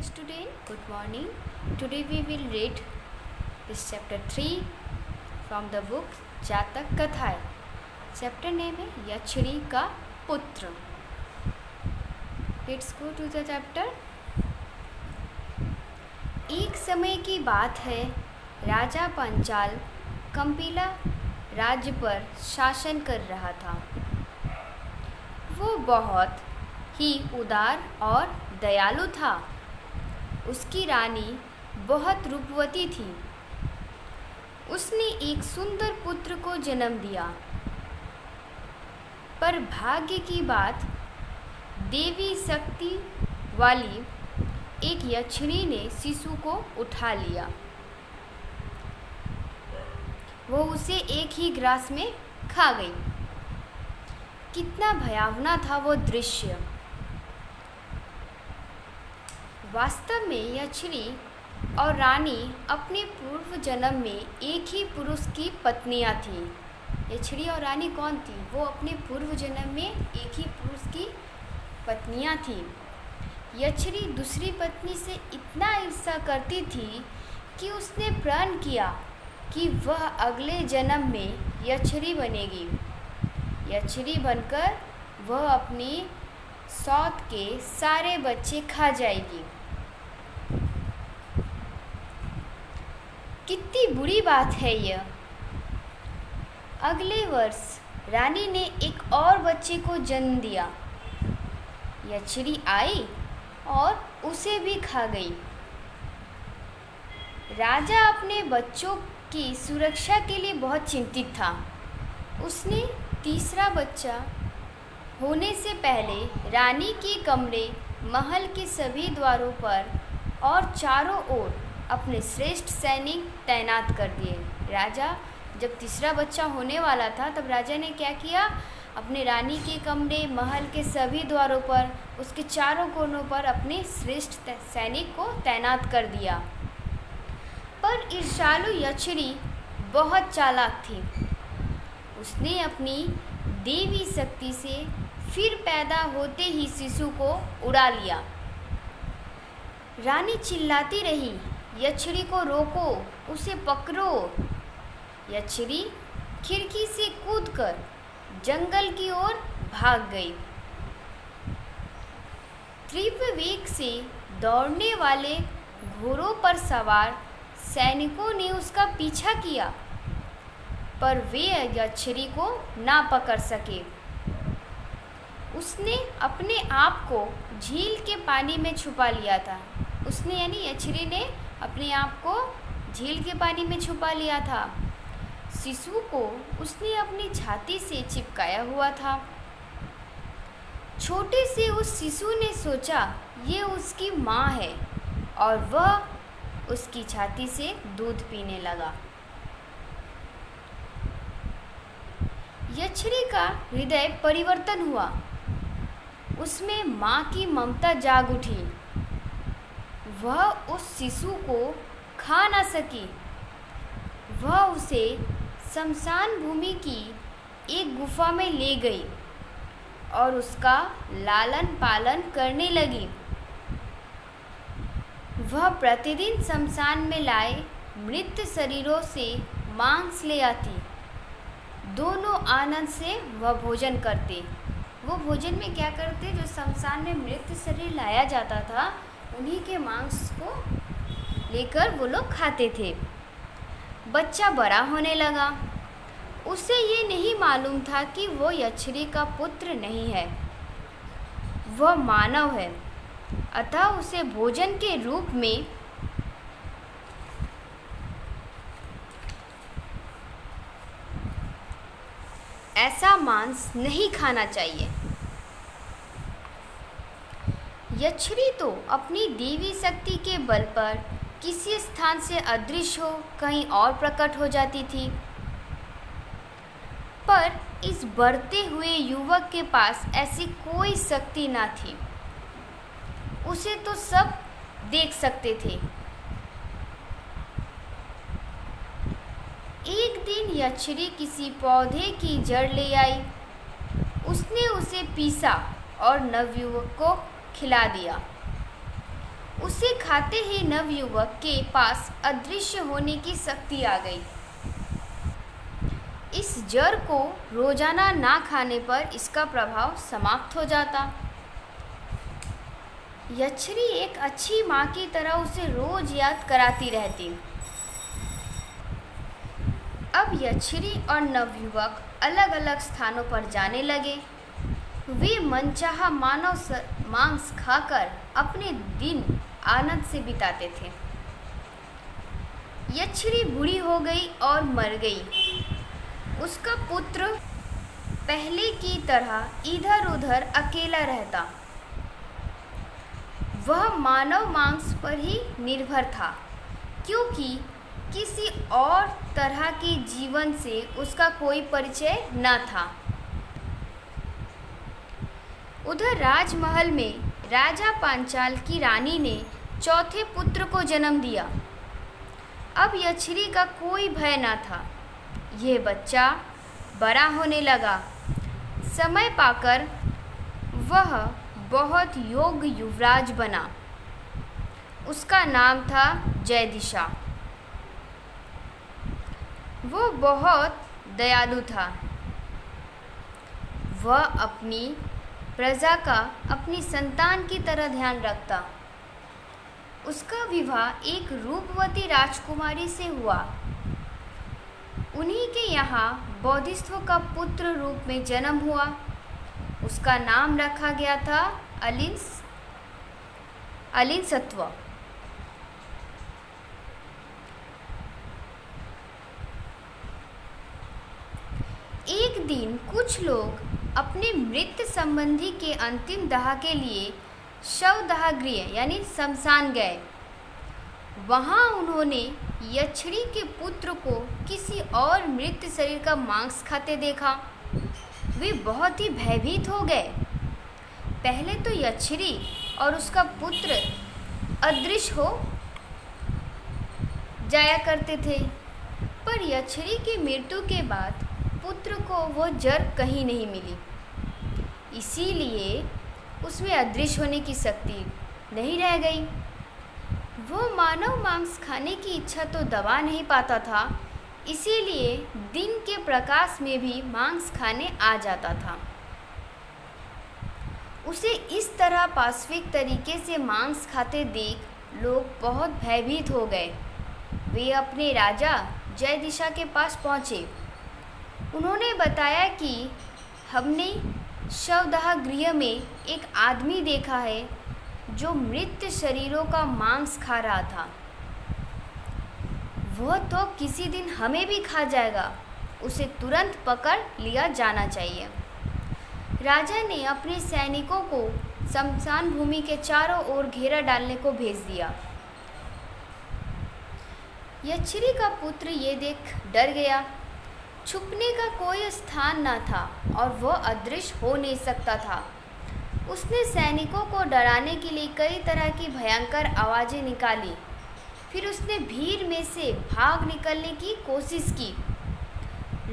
student, good morning. Today we will read this chapter 3 from the book जातक कथाएं. Chapter name है यक्षिणी का पुत्र. Let's go to the chapter. एक समय की बात है, राजा पंचाल कंपिला राज्य पर शासन कर रहा था. वो बहुत ही उदार और दयालु था. उसकी रानी बहुत रूपवती थी. उसने एक सुंदर पुत्र को जन्म दिया. पर भाग्य की बात, देवी शक्ति वाली एक यक्षिणी ने शिशु को उठा लिया. वो उसे एक ही ग्रास में खा गई. कितना भयावना था वो दृश्य. वास्तव में यक्षिणी और रानी अपने पूर्व जन्म में एक ही पुरुष की पत्नियां थीं. यक्षिणी और रानी कौन थी? वो अपने पूर्व जन्म में एक ही पुरुष की पत्नियां थीं. यक्षिणी दूसरी पत्नी से इतना ईर्ष्या करती थी कि उसने प्रण किया कि वह अगले जन्म में यक्षिणी बनेगी. यक्षिणी बनकर वह अपनी सौत के सारे बच्चे खा जाएगी. कितनी बुरी बात है यह. अगले वर्ष रानी ने एक और बच्चे को जन्म दिया. यक्षिणी आई और उसे भी खा गई. राजा अपने बच्चों की सुरक्षा के लिए बहुत चिंतित था. उसने तीसरा बच्चा होने से पहले रानी के कमरे, महल के सभी द्वारों पर और चारों ओर अपने श्रेष्ठ सैनिक तैनात कर दिए. राजा जब तीसरा बच्चा होने वाला था तब राजा ने क्या किया? अपने रानी के कमरे, महल के सभी द्वारों पर, उसके चारों कोनों पर अपने श्रेष्ठ सैनिक को तैनात कर दिया. पर ईर्ष्यालु यक्षिणी बहुत चालाक थी. उसने अपनी देवी शक्ति से फिर पैदा होते ही शिशु को उड़ा लिया. रानी चिल्लाती रही, यक्षिणी को रोको, उसे पकड़ो. यक्षिणी खिड़की से कूदकर जंगल की ओर भाग गई. तीव्र वेग से दौड़ने वाले घोड़ों पर सवार सैनिकों ने उसका पीछा किया, पर वे यक्षिणी को ना पकड़ सके. उसने अपने आप को झील के पानी में छुपा लिया था. उसने यानी यक्षिणी ने अपने आप को झील के पानी में छुपा लिया था. शिशु को उसने अपनी छाती से चिपकाया हुआ था. छोटे से उस शिशु ने सोचा ये उसकी माँ है और वह उसकी छाती से दूध पीने लगा. यक्षिणी का हृदय परिवर्तन हुआ. उसमें माँ की ममता जाग उठी. वह उस शिशु को खा न सकी. वह उसे शमशान भूमि की एक गुफा में ले गई और उसका लालन पालन करने लगी. वह प्रतिदिन शमशान में लाए मृत शरीरों से मांस ले आती. दोनों आनंद से वह भोजन करते. वो भोजन में क्या करते? जो शमशान में मृत शरीर लाया जाता था उन्हीं के मांस को लेकर वो लोग खाते थे. बच्चा बड़ा होने लगा. उसे ये नहीं मालूम था कि वो यक्षिणी का पुत्र नहीं है, वह मानव है. अतः उसे भोजन के रूप में ऐसा मांस नहीं खाना चाहिए. यक्षिणी तो अपनी देवी शक्ति के बल पर किसी स्थान से अदृश्य हो कहीं और प्रकट हो जाती थी. पर इस बढ़ते हुए युवक के पास ऐसी कोई शक्ति न थी. उसे तो सब देख सकते थे. एक दिन यक्षिणी किसी पौधे की जड़ ले आई. उसने उसे पीसा और नवयुवक को खिला दिया. उसे खाते ही नवयुवक के पास अदृश्य होने की शक्ति आ गई। इस जड़ को रोजाना ना खाने पर इसका प्रभाव समाप्त हो जाता। यक्षरी एक अच्छी माँ की तरह उसे रोज याद कराती रहती। अब यक्षरी और नवयुवक अलग अलग स्थानों पर जाने लगे। वे मनचाहा मानव मांस खाकर अपने दिन आनंद से बिताते थे। यक्षरी बूढ़ी हो गई और मर गई। उसका पुत्र पहले की तरह इधर उधर अकेला रहता। वह मानव मांस पर ही निर्भर था, क्योंकि किसी और तरह के जीवन से उसका कोई परिचय न था। उधर राजमहल में राजा पांचाल की रानी ने चौथे पुत्र को जन्म दिया। अब यक्षरी का कोई भय न था। यह बच्चा बड़ा होने लगा। समय पाकर वह बहुत योग्य युवराज बना। उसका नाम था जयदिशा। वो बहुत दयालु था। वह अपनी प्रजा का अपनी संतान की तरह ध्यान रखता। उसका विवाह एक रूपवती राजकुमारी से हुआ। उन्हीं के यहाँ बोधिसत्व का पुत्र रूप में जन्म हुआ। उसका नाम रखा गया था अलिनसत्व। एक दिन कुछ लोग अपने मृत संबंधी के अंतिम दाह के लिए शवदाह गृह यानी शमशान गए। वहाँ उन्होंने यक्षरी के पुत्र को किसी और मृत शरीर का मांस खाते देखा। वे बहुत ही भयभीत हो गए। पहले तो यक्षरी और उसका पुत्र अदृश्य हो जाया करते थे, पर यक्षरी की मृत्यु के बाद पुत्र को वो जड़ कहीं नहीं मिली। इसीलिए उसमें अदृश्य होने की शक्ति नहीं रह गई। वो मानव मांस खाने की इच्छा तो दबा नहीं पाता था, इसीलिए दिन के प्रकाश में भी मांस खाने आ जाता था। उसे इस तरह पाशविक तरीके से मांस खाते देख लोग बहुत भयभीत हो गए। वे अपने राजा जयदिशा के पास पहुँचे। उन्होंने बताया कि हमने शवदाह गृह में एक आदमी देखा है जो मृत शरीरों का मांस खा रहा था। वह तो किसी दिन हमें भी खा जाएगा। उसे तुरंत पकड़ लिया जाना चाहिए। राजा ने अपने सैनिकों को शमशान भूमि के चारों ओर घेरा डालने को भेज दिया। यक्षरी का पुत्र ये देख डर गया। छुपने का कोई स्थान न था और वह अदृश्य हो नहीं सकता था। उसने सैनिकों को डराने के लिए कई तरह की भयंकर आवाज़ें निकाली। फिर उसने भीड़ में से भाग निकलने की कोशिश की।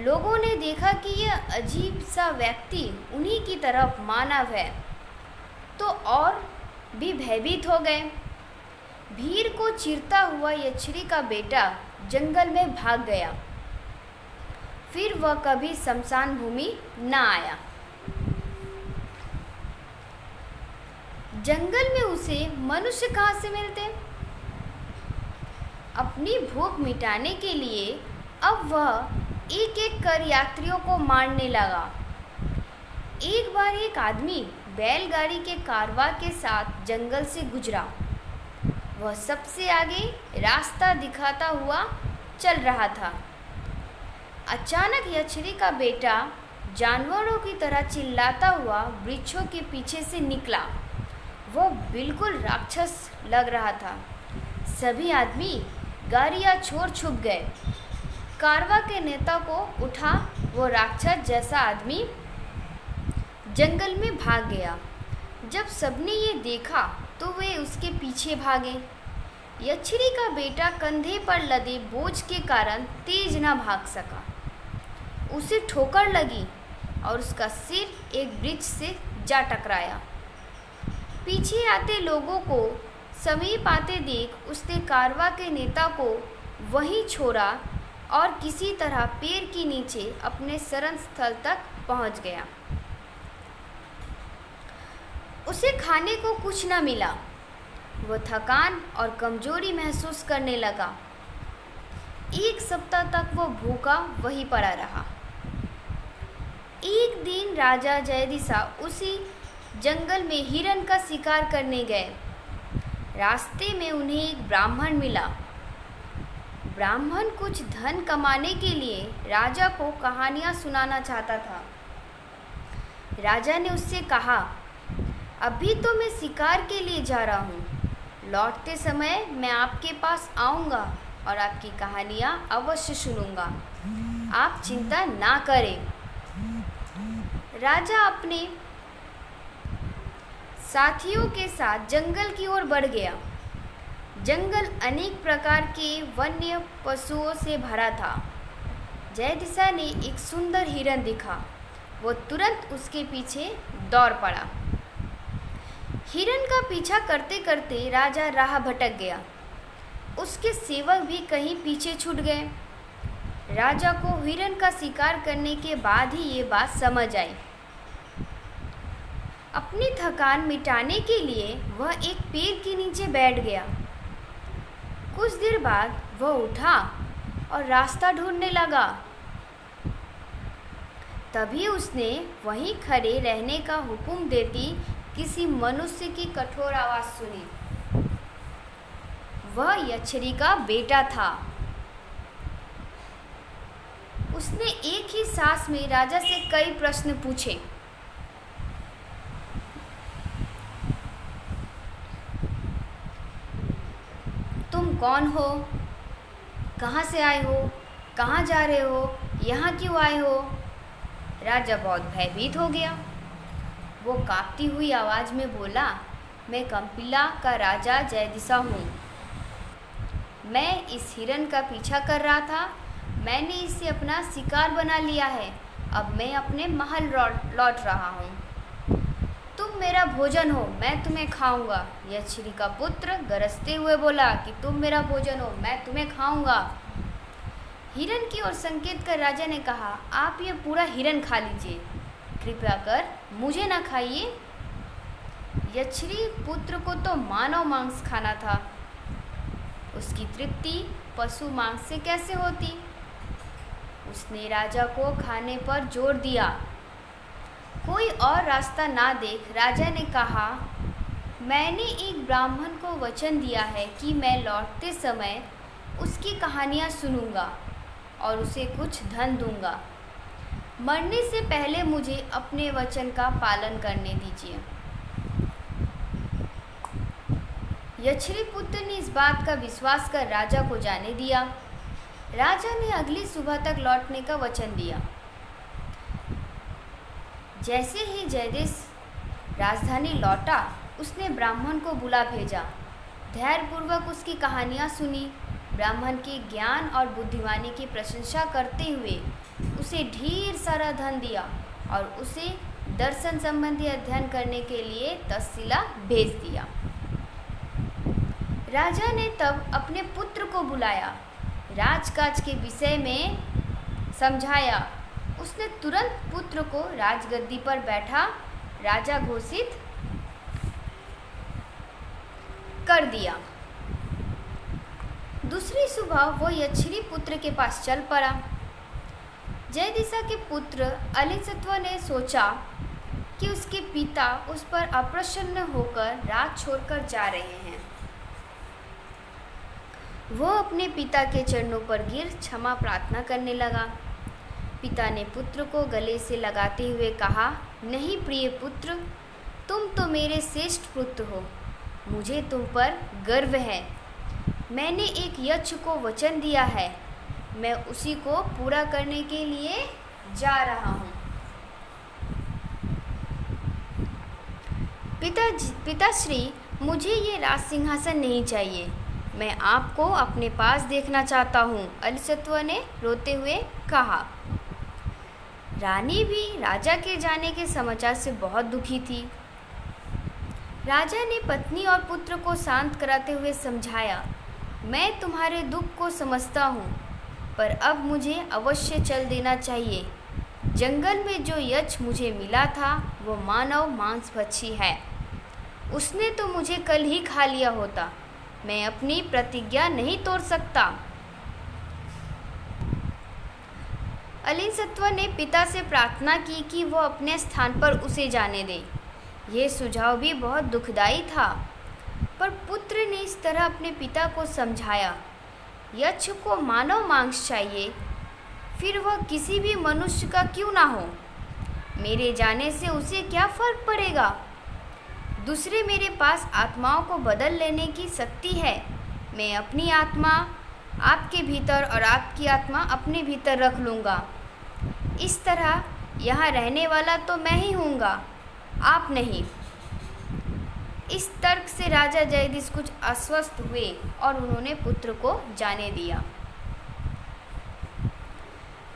लोगों ने देखा कि यह अजीब सा व्यक्ति उन्हीं की तरफ मानव है, तो और भी भयभीत हो गए। भीड़ को चीरता हुआ यक्षरी का बेटा जंगल में भाग गया। फिर वह कभी शमशान भूमि न आया। जंगल में उसे मनुष्य कहाँ से मिलते? अपनी भूख मिटाने के लिए अब वह एक एक कर यात्रियों को मारने लगा। एक बार एक आदमी बैलगाड़ी के कारवां के साथ जंगल से गुजरा। वह सबसे आगे रास्ता दिखाता हुआ चल रहा था। अचानक यक्षरी का बेटा जानवरों की तरह चिल्लाता हुआ वृक्षों के पीछे से निकला। वो बिल्कुल राक्षस लग रहा था। सभी आदमी गाड़ियाँ छोड़ छुप गए। कारवां के नेता को उठा वो राक्षस जैसा आदमी जंगल में भाग गया। जब सबने ये देखा तो वे उसके पीछे भागे। यक्षरी का बेटा कंधे पर लदे बोझ के कारण तेज न भाग सका। उसे ठोकर लगी और उसका सिर एक वृक्ष से जा टकराया। पीछे आते लोगों को समीप आते देख उसने कारवा के नेता को वहीं छोड़ा और किसी तरह पेड़ के नीचे अपने शरण स्थल तक पहुंच गया। उसे खाने को कुछ न मिला। वह थकान और कमजोरी महसूस करने लगा। 1 सप्ताह तक वह भूखा वहीं पड़ा रहा। एक दिन राजा जयदिसा उसी जंगल में हिरण का शिकार करने गए। रास्ते में उन्हें एक ब्राह्मण मिला। ब्राह्मण कुछ धन कमाने के लिए राजा को कहानियाँ सुनाना चाहता था। राजा ने उससे कहा, अभी तो मैं शिकार के लिए जा रहा हूँ, लौटते समय मैं आपके पास आऊँगा और आपकी कहानियाँ अवश्य सुनूंगा, आप चिंता ना करें। राजा अपने साथियों के साथ जंगल की ओर बढ़ गया। जंगल अनेक प्रकार के वन्य पशुओं से भरा था। जयदिसा ने एक सुंदर हिरण देखा। वो तुरंत उसके पीछे दौड़ पड़ा। हिरण का पीछा करते करते राजा राह भटक गया। उसके सेवक भी कहीं पीछे छूट गए। राजा को हिरण का शिकार करने के बाद ही ये बात समझ आई। अपनी थकान मिटाने के लिए वह एक पेड़ के नीचे बैठ गया। कुछ देर बाद वह उठा और रास्ता ढूंढने लगा। तभी उसने वहीं खड़े रहने का हुक्म देती किसी मनुष्य की कठोर आवाज़ सुनी। वह यक्षरी का बेटा था। उसने एक ही सांस में राजा से कई प्रश्न पूछे। तुम कौन हो? कहाँ से आए हो? कहाँ जा रहे हो? यहाँ क्यों आए हो? राजा बहुत भयभीत हो गया। वो कांपती हुई आवाज़ में बोला, मैं कंपिला का राजा जयदिसा हूँ। मैं इस हिरण का पीछा कर रहा था। मैंने इसे अपना शिकार बना लिया है। अब मैं अपने महल लौट रहा हूँ। तुम मेरा भोजन हो, मैं तुम्हें खाऊंगा। यक्षिणी का पुत्र गरजते हुए बोला कि तुम मेरा भोजन हो, मैं तुम्हें खाऊंगा। हिरण की ओर संकेत कर राजा ने कहा, आप ये पूरा हिरण खा लीजिए, कृपया कर मुझे ना खाइए। यक्षिणी पुत्र को तो मानव मांस खाना था। उसकी तृप्ति पशु मांस से कैसे होती? उसने राजा को खाने पर जोर दिया। कोई और रास्ता ना देख राजा ने कहा, मैंने एक ब्राह्मण को वचन दिया है कि मैं लौटते समय उसकी कहानियाँ सुनूंगा और उसे कुछ धन दूंगा। मरने से पहले मुझे अपने वचन का पालन करने दीजिए। यक्षिणी पुत्र ने इस बात का विश्वास कर राजा को जाने दिया। राजा ने अगली सुबह तक लौटने का वचन दिया। जैसे ही जयदेश राजधानी लौटा, उसने ब्राह्मण को बुला भेजा। धैर्यपूर्वक उसकी कहानियाँ सुनी। ब्राह्मण के ज्ञान और बुद्धिमानी की प्रशंसा करते हुए उसे ढेर सारा धन दिया और उसे दर्शन संबंधी अध्ययन करने के लिए तक्षशिला भेज दिया। राजा ने तब अपने पुत्र को बुलाया, राजकाज के विषय में समझाया। उसने तुरंत पुत्र को राजगद्दी पर बैठा राजा घोषित कर दिया। दूसरी सुबह वो यक्षिणी पुत्र के पास चल पड़ा। जयदिसा के पुत्र अलिसत्व ने सोचा कि उसके पिता उस पर अप्रसन्न होकर राज छोड़कर जा रहे हैं। वो अपने पिता के चरणों पर गिर क्षमा प्रार्थना करने लगा। पिता ने पुत्र को गले से लगाते हुए कहा, नहीं प्रिय पुत्र, तुम तो मेरे श्रेष्ठ पुत्र हो। मुझे तुम पर गर्व है। मैंने एक यक्ष को वचन दिया है, मैं उसी को पूरा करने के लिए जा रहा हूँ। पिताश्री, मुझे ये राज सिंहासन नहीं चाहिए। मैं आपको अपने पास देखना चाहता हूँ, अलिसत्व ने रोते हुए कहा। रानी भी राजा के जाने के समाचार से बहुत दुखी थी। राजा ने पत्नी और पुत्र को शांत कराते हुए समझाया, मैं तुम्हारे दुख को समझता हूँ, पर अब मुझे अवश्य चल देना चाहिए। जंगल में जो यक्ष मुझे मिला था वो मानव मांसभक्षी है। उसने तो मुझे कल ही खा लिया होता। मैं अपनी प्रतिज्ञा नहीं तोड़ सकता। अलिनसत्व ने पिता से प्रार्थना की कि वो अपने स्थान पर उसे जाने दे। यह सुझाव भी बहुत दुखदाई था, पर पुत्र ने इस तरह अपने पिता को समझाया, यक्ष को मानव मांस चाहिए, फिर वह किसी भी मनुष्य का क्यों ना हो। मेरे जाने से उसे क्या फर्क पड़ेगा। दूसरे मेरे पास आत्माओं को बदल लेने की शक्ति है। मैं अपनी आत्मा आपके भीतर और आपकी आत्मा अपने भीतर रख लूँगा। इस तरह यहाँ रहने वाला तो मैं ही हूँगा, आप नहीं। इस तर्क से राजा जयद्रथ कुछ अस्वस्थ हुए और उन्होंने पुत्र को जाने दिया।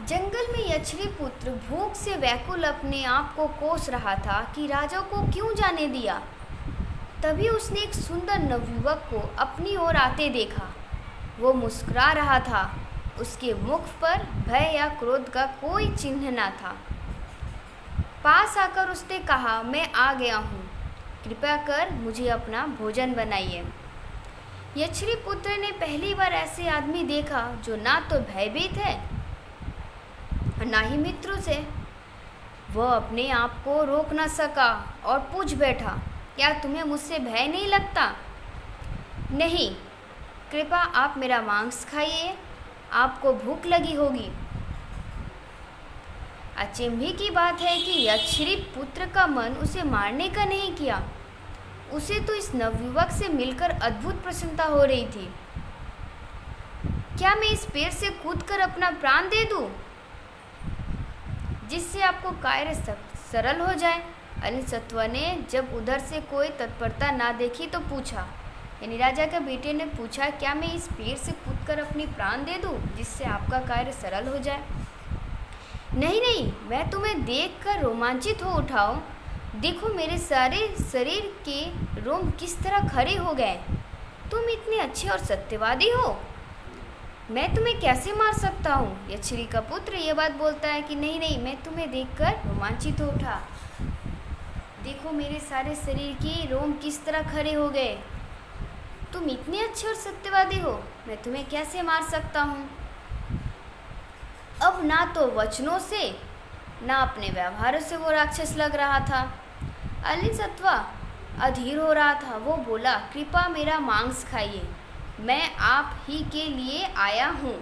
जंगल में यक्षरी पुत्र भूख से व्याकुल अपने आप को कोस रहा था कि राजा को क्यों जाने दिया। तभी उसने एक सुंदर नवयुवक को अपनी ओर आते देखा। वो मुस्कुरा रहा था। उसके मुख पर भय या क्रोध का कोई चिन्ह न था। पास आकर उसने कहा, मैं आ गया हूँ, कृपया कर मुझे अपना भोजन बनाइए। यक्षरी पुत्र ने पहली बार ऐसे आदमी देखा जो ना तो भयभीत है ना ही मित्रों से। वह अपने आप को रोक न सका और पूछ बैठा, क्या तुम्हें मुझसे भय नहीं लगता? नहीं, कृपया आप मेरा मांस खाइए, आपको भूख लगी होगी। अचंभे की बात है कि यक्षरी पुत्र का मन उसे मारने का नहीं किया। उसे तो इस नवयुवक से मिलकर अद्भुत प्रसन्नता हो रही थी। क्या मैं इस पेड़ से कूदकर अपना प्राण दे दूं, जिससे आपको कार्य सरल हो जाए? अलिनसत्व ने जब उधर से कोई तत्परता ना देखी तो पूछा, यानी राजा के बेटे ने पूछा, क्या मैं इस पेड़ से कूदकर अपनी प्राण दे दूं, जिससे आपका कार्य सरल हो जाए? नहीं नहीं, मैं तुम्हें देखकर रोमांचित हो उठाऊं। देखो मेरे सारे शरीर के रोम किस तरह खड़े हो गए। तुम इतने अच्छे और सत्यवादी हो, मैं तुम्हें कैसे मार सकता हूँ? यक्षरी का पुत्र ये बात बोलता है कि नहीं नहीं, मैं तुम्हें देखकर रोमांचित हो उठा। देखो मेरे सारे शरीर के रोम किस तरह खड़े हो गए। तुम इतने अच्छे और सत्यवादी हो, मैं तुम्हें कैसे मार सकता हूँ? अब ना तो वचनों से ना अपने व्यवहारों से वो राक्षस लग रहा था। अलिनसत्व अधीर हो रहा था। वो बोला, कृपया मेरा मांस खाइए, मैं आप ही के लिए आया हूँ।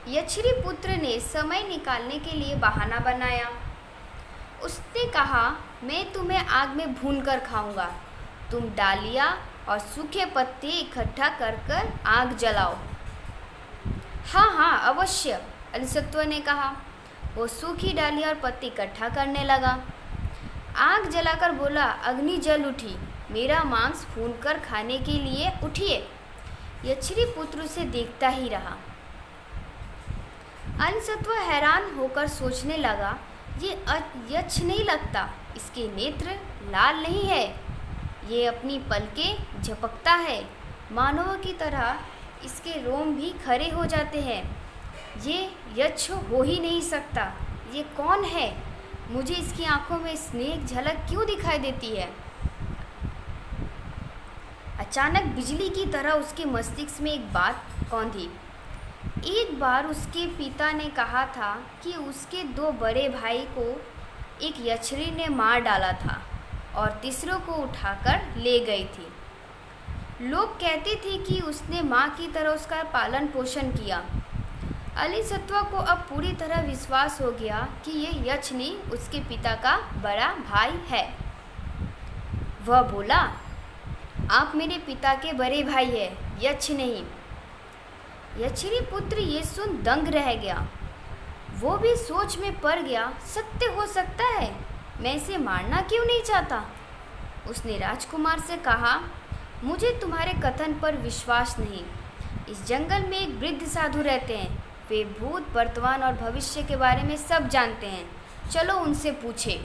यक्षरी पुत्र ने समय निकालने के लिए बहाना बनाया। उसने कहा, मैं तुम्हें आग में भूनकर खाऊंगा। तुम डालियाँ और सूखे पत्ते इकट्ठा कर कर आग जलाओ। हाँ हाँ अवश्य, अलिनसत्व ने कहा। वो सूखी डालियाँ और पत्ते इकट्ठा करने लगा। आग जलाकर बोला, अग्नि जल उठी, मेरा मांस भूनकर खाने के लिए उठिए। यक्षरी पुत्र उसे देखता ही रहा। अलिनसत्व हैरान होकर सोचने लगा, ये यक्ष नहीं लगता, इसके नेत्र लाल नहीं है, ये अपनी पलकें झपकता है, मानव की तरह इसके रोम भी खड़े हो जाते हैं। ये यक्ष हो ही नहीं सकता। ये कौन है? मुझे इसकी आंखों में स्नेह झलक क्यों दिखाई देती है? अचानक बिजली की तरह उसके मस्तिष्क में एक बात कौंधी। एक बार उसके पिता ने कहा था कि उसके 2 बड़े भाई को एक यक्षरी ने मार डाला था और तीसरों को उठाकर ले गई थी। लोग कहते थे कि उसने माँ की तरह उसका पालन पोषण किया। अलिनसत्व को अब पूरी तरह विश्वास हो गया कि यह यक्षनी उसके पिता का बड़ा भाई है। वह बोला, आप मेरे पिता के बड़े भाई हैं, यक्ष नहीं। यक्षरी पुत्र ये सुन दंग रह गया। वो भी सोच में पड़ गया, सत्य हो सकता है, मैं इसे मारना क्यों नहीं चाहता। उसने राजकुमार से कहा, मुझे तुम्हारे कथन पर विश्वास नहीं। इस जंगल में एक वृद्ध साधु रहते हैं। वे भूत, वर्तमान और भविष्य के बारे में सब जानते हैं। चलो उनसे पूछे।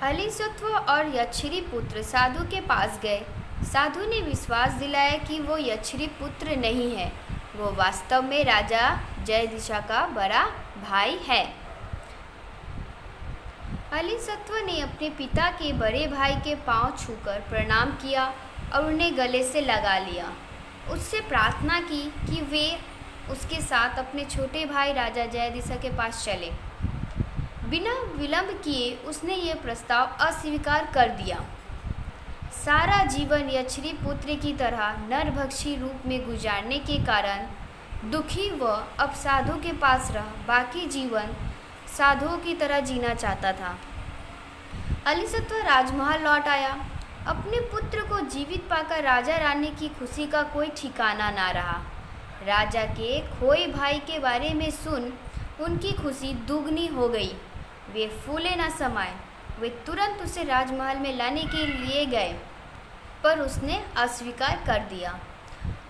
अलिसत्व और यक्षिरी पुत्र साधु के पास गए। साधु ने विश्वास दिलाया कि वो यक्षिरी पुत्र नहीं है, वो वास्तव में राजा जयदिशा का बड़ा भाई है। अलिसत्व ने अपने पिता के बड़े भाई के पांव छूकर प्रणाम किया और उन्हें गले से लगा लिया। उससे प्रार्थना की कि वे उसके साथ अपने छोटे भाई राजा जयदिशा के पास चले। बिना विलंब किए उसने ये प्रस्ताव अस्वीकार कर दिया। सारा जीवन यक्षिरी पुत्र की तरह नरभक्षी रूप में गुजारने के कारण दुखी वह अब साधु के पास रह बाकी जीवन साधुओं की तरह जीना चाहता था। अलिसत्व राजमहल लौट आया। अपने पुत्र को जीवित पाकर राजा रानी की खुशी का कोई ठिकाना ना रहा। राजा के खोए भाई के बारे में सुन उनकी खुशी दुगनी हो गई। वे फूले न समाये। वे तुरंत उसे राजमहल में लाने के लिए गए, पर उसने अस्वीकार कर दिया।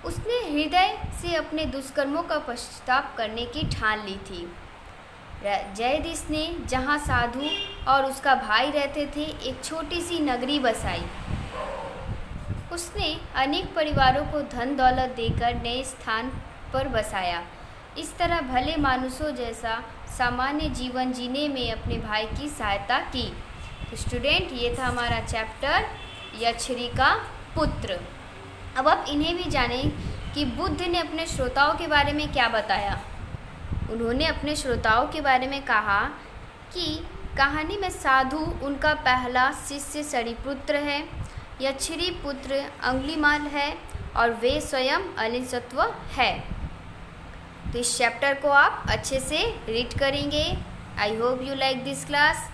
उसने हृदय से अपने दुष्कर्मों का पश्चाताप करने की ठान ली थी। जयदिश ने जहाँ साधु और उसका भाई रहते थे एक छोटी सी नगरी बसाई। उसने अनेक परिवारों को धन दौलत देकर नए स्थान पर बसाया। इस तरह भले मानुषों जैसा सामान्य जीवन जीने में अपने भाई की सहायता की। तो स्टूडेंट, ये था हमारा चैप्टर यक्षिरी का पुत्र। अब आप इन्हें भी जानें कि बुद्ध ने अपने श्रोताओं के बारे में क्या बताया। उन्होंने अपने श्रोताओं के बारे में कहा कि कहानी में साधु उनका पहला शिष्य सरिपुत्र है, यक्षिरी पुत्र अंगुलीमाल है और वे स्वयं अलिसत्व है। तो इस चैप्टर को आप अच्छे से रीड करेंगे। I hope you like this class.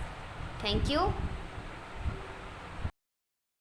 Thank you.